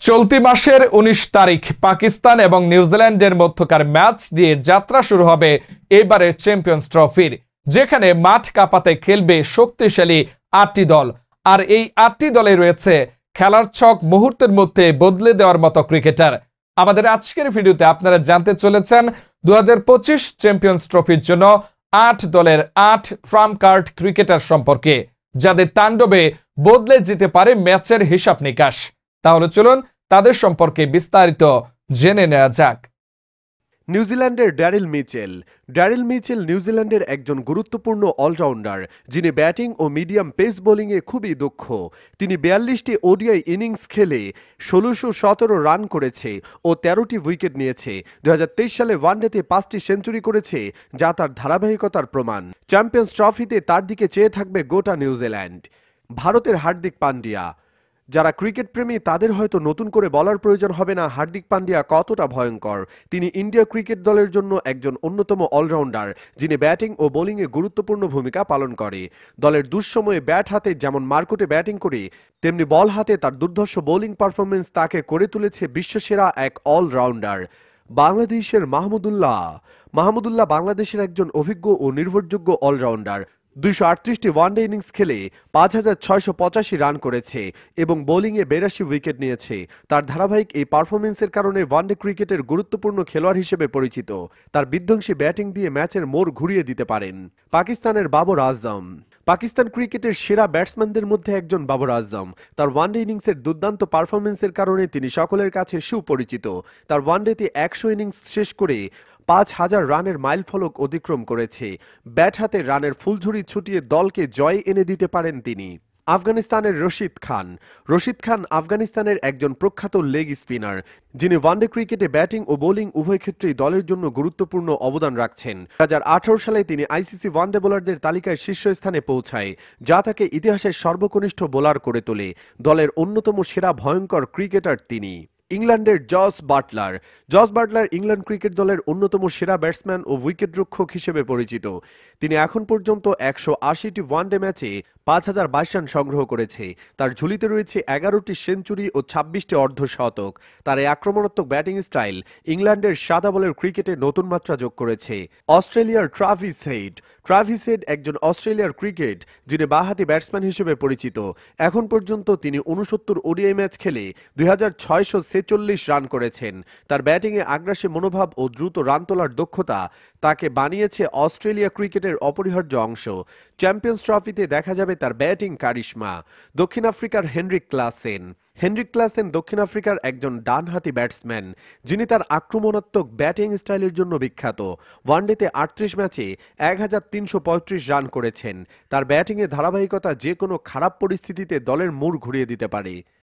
চলতি মাসের ১৯ তারিখ পাকিস্তান এবং নিউজিল্যান্ডের মধ্যকার ম্যাচ দিয়ে যাত্রা শুরু হবে এবারের চ্যাম্পিয়ন্স ট্রফির, যেখানে মাঠ কাঁপাতে খেলবে শক্তিশালী ৮টি দল। আর এই ৮টি দলে রয়েছে খেলার ছক মুহূর্তের মধ্যে বদলে দেওয়ার মতো ক্রিকেটার। আমাদের আজকের ভিডিওতে আপনারা জানতে চলেছেন ২০২৫ চ্যাম্পিয়ন্স ট্রফির জন্য ৮ দলের ৮ ট্রাম্প কার্ড ক্রিকেটার সম্পর্কে, যাদের তাণ্ডবে বদলে যেতে পারে ম্যাচের হিসাব নিকাশ। তাহলে চলুন তাদের সম্পর্কে বিস্তারিত জেনে নেওয়া যাক। নিউজিল্যান্ডের ড্যারিল মিচেল নিউজিল্যান্ডের একজন গুরুত্বপূর্ণ অলরাউন্ডার, যিনি ব্যাটিং ও মিডিয়াম পেস বোলিংয়ে খুবই দক্ষ। তিনি ৪২টি ওডিআই ইনিংস খেলে ১৬১৭ রান করেছে ও ১৩টি উইকেট নিয়েছে। ২০২৩ সালে ওয়ানডেতে ৫টি সেঞ্চুরি করেছে, যা তার ধারাবাহিকতার প্রমাণ। চ্যাম্পিয়ন্স ট্রফিতে তার দিকে চেয়ে থাকবে গোটা নিউজিল্যান্ড। ভারতের হার্দিক পান্ডিয়া। যারা ক্রিকেট প্রেমী তাদের হয়তো নতুন করে বলার প্রয়োজন হবে না হার্দিক পান্ডিয়া কতটা ভয়ঙ্কর। তিনি ইন্ডিয়া ক্রিকেট দলের জন্য একজন অন্যতম অলরাউন্ডার, যিনি ব্যাটিং ও বোলিংয়ে গুরুত্বপূর্ণ ভূমিকা পালন করে। দলের দুঃসময়ে ব্যাট হাতে যেমন মারকুটে ব্যাটিং করে, তেমনি বল হাতে তার দুর্ধর্ষ বোলিং পারফরমেন্স তাকে করে তুলেছে বিশ্বসেরা এক অলরাউন্ডার। বাংলাদেশের মাহমুদুল্লাহ বাংলাদেশের একজন অভিজ্ঞ ও নির্ভরযোগ্য অলরাউন্ডার। ২৩৮টি ওয়ানডে ইনিংস খেলে ৫৬৮৫ রান করেছে এবং বোলিংয়ে ৮২ উইকেট নিয়েছে। তার ধারাবাহিক এই পারফরমেন্সের কারণে ওয়ানডে ক্রিকেটের গুরুত্বপূর্ণ খেলোয়াড় হিসেবে পরিচিত। তার বিধ্বংসী ব্যাটিং দিয়ে ম্যাচের মোড় ঘুরিয়ে দিতে পারেন। পাকিস্তানের বাবর আজম। পাকিস্তান ক্রিকেটের সেরা ব্যাটসম্যানদের মধ্যে একজন বাবর আজম। তার ওয়ানডে ইনিংসের দুর্দান্ত পারফরমেন্সের কারণে তিনি সকলের কাছে সুপরিচিত। তার ওয়ানডেতে ১০০ ইনিংস শেষ করে ৫,০০০ রানের মাইলফলক অতিক্রম করেছে। ব্যাট হাতে রানের ফুলঝুরি ছুটিয়ে দলকে জয় এনে দিতে পারেন তিনি। আফগানিস্তানের রশিদ খান আফগানিস্তানের একজন প্রখ্যাত লেগ স্পিনার, যিনি ওয়ানডে ক্রিকেটে ব্যাটিং ও বোলিং উভয় ক্ষেত্রেই দলের জন্য গুরুত্বপূর্ণ অবদান রাখছেন। ২০১৮ সালে তিনি আইসিসি ওয়ানডে বোলারদের তালিকায় শীর্ষস্থানে পৌঁছায়, যা তাকে ইতিহাসের সর্বকনিষ্ঠ বোলার করে তোলে। দলের অন্যতম সেরা ভয়ঙ্কর ক্রিকেটার তিনি। ইংল্যান্ডের জস বাটলার ইংল্যান্ড ক্রিকেট দলের অন্যতম সেরা ব্যাটসম্যান ও উইকেটরক্ষক হিসেবে পরিচিত। তিনি এখন পর্যন্ত ১৮০টি ওয়ানডে ম্যাচে ৫,০২২ রান সংগ্রহ করেছে। তার ঝুলিতে রয়েছে ১১টি সেঞ্চুরি ও ২৬টি অর্ধশতক। তার এই আক্রমণাত্মক ব্যাটিং স্টাইল ইংল্যান্ডের সাদা বলের ক্রিকেটে নতুন মাত্রা যোগ করেছে। অস্ট্রেলিয়ার ট্রাভিস হেড একজন অস্ট্রেলিয়ার ক্রিকেট, যিনি বাঁহাতি ব্যাটসম্যান হিসেবে পরিচিত। এখন পর্যন্ত তিনি ৬৯ ওডিআই ম্যাচ খেলে ২৬৪৬ রান করেছেন। তার ব্যাটিংয়ে আগ্রাসী মনোভাব ও দ্রুত রান তোলার দক্ষতা তাকে বানিয়েছে অস্ট্রেলিয়া ক্রিকেটের অপরিহার্য অংশ। চ্যাম্পিয়ন্স ট্রফিতে দেখা যাবে তার ব্যাটিং কারিশমা। দক্ষিণ আফ্রিকার হেনরিক ক্লাসেন দক্ষিণ আফ্রিকার একজন ডানহাতি ব্যাটসম্যান, যিনি তার আক্রমণাত্মক ব্যাটিং স্টাইলের জন্য বিখ্যাত। ওয়ানডেতে ৩৮ ম্যাচে ১,৩৩৫ রান করেছেন। তার ব্যাটিংয়ে ধারাবাহিকতা যে কোনো খারাপ পরিস্থিতিতে দলের মোড় ঘুরিয়ে দিতে পারে।